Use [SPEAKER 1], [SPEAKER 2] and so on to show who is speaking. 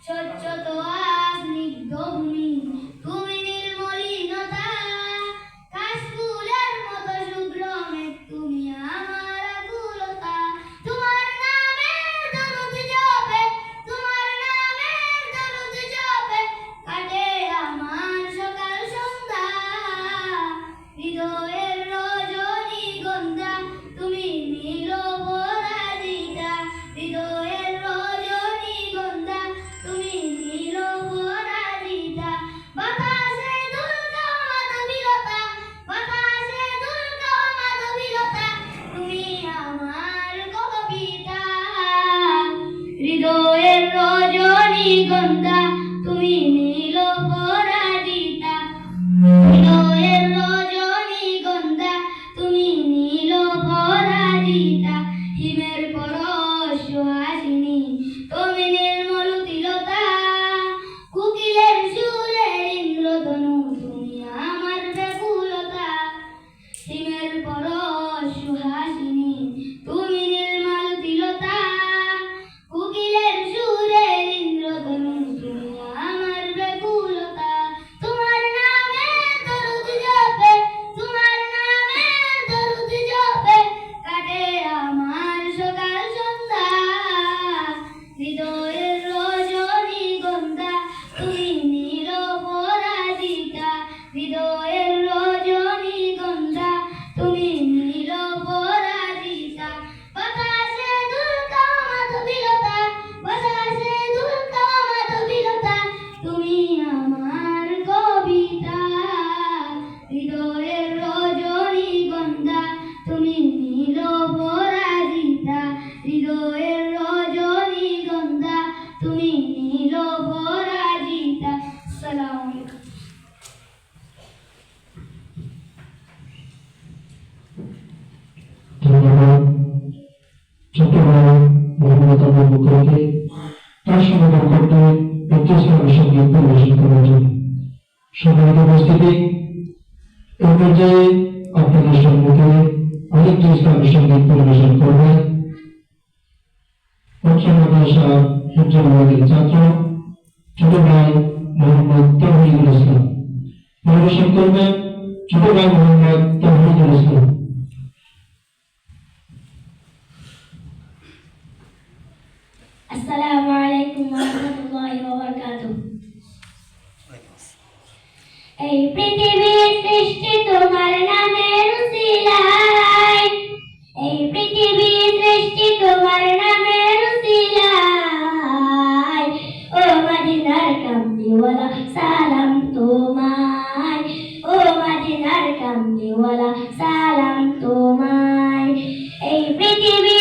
[SPEAKER 1] স্বচ্ছতা স্নিগ্ধ ভূমি তুমি নির্মলিনতা কাশফুলের মতো শুভ্র মেঘ তুমি আমার আকুলতা তোমার নামের দরুদ জপে তোমার নামের দরুদ জপে কাটে আমার সকাল সন্ধ্যা হৃদয়ের রজনীগন্ধা তুমি নীল পরাজিতা হৃদয়ের রজনীগন্ধা তুমি নীল পরাজিতা বাতাসে দুর্গা মাধবীলতা বাতাসে দুর্গা মাধবীলতা তুমি আমার কবিতা হৃদয়ের রজনীগন্ধা তুমি নীল পরাজিতা হৃদয়ের রজনীগন্ধা তুমি নীল পরাজিতা হিমের পরশ সুহাসিনী তুমি নির্মলতিলতা কোকিলের সুরের ইন্দ্রধনু তুমি আমার ব্যাকুলতা হিমের পরশ সুহাসিনী তুমি নির্মলতিলতা কোকিলের সুরের ইন্দ্রধনু তুমি আমার ব্যাকুলতা তোমার নামের দরুদ জপে তোমার নামের দরুদ জপে কাটে আমার সকাল সন্ধ্যা হৃদয়ের রজনীগন্ধা তুমি নীল পরাজিতা হৃদয়ের রজনীগন্ধা তুমি নীল পরাজিতা বাতাসে দুর্গা মাধবীলতা বাতাসে দুর্গা মাধবীলতা তুমি আমার কবিতা হৃদয়ের রজনীগন্ধা তুমি নীল পরাজিতা হৃদয়ের রজনীগন্ধা তুমি নীল পরাজিতা আসসালামু আলাইকুম
[SPEAKER 2] ধন্যবাদ ছোট ভাই মোহাম্মদ আবু বকরকে তার সমাধান করতে একটি সঙ্গীত পরিবেশন করার জন্য সম্মানিত উপস্থিতি এই পর্যায়ে আপনাদের সম্মুখে আরেকটি ইসলামী সঙ্গীত পরিবেশন করবেন উচ্চ মাদ্রাসা হিফজুল্লাহের ছাত্র ছোট ভাই মোহাম্মদ তৌহিদুল ইসলাম পরিবেশন করবেন ছোট ভাই মোহাম্মদ তৌহিদুল ইসলাম।
[SPEAKER 1] আসসালামু আলাইকুম ওয়া রাহমাতুল্লাহি ওয়া বারাকাতুহু এই পৃথিবীর সৃষ্টি তোমার নামের উসিলায় এই পৃথিবীর সৃষ্টি তোমার নামের উসিলায় ও মদিনার কামলিওয়ালা সালাম তোমায় ও মদিনার কামলিওয়ালা সালাম তোমায় এই পৃথিবী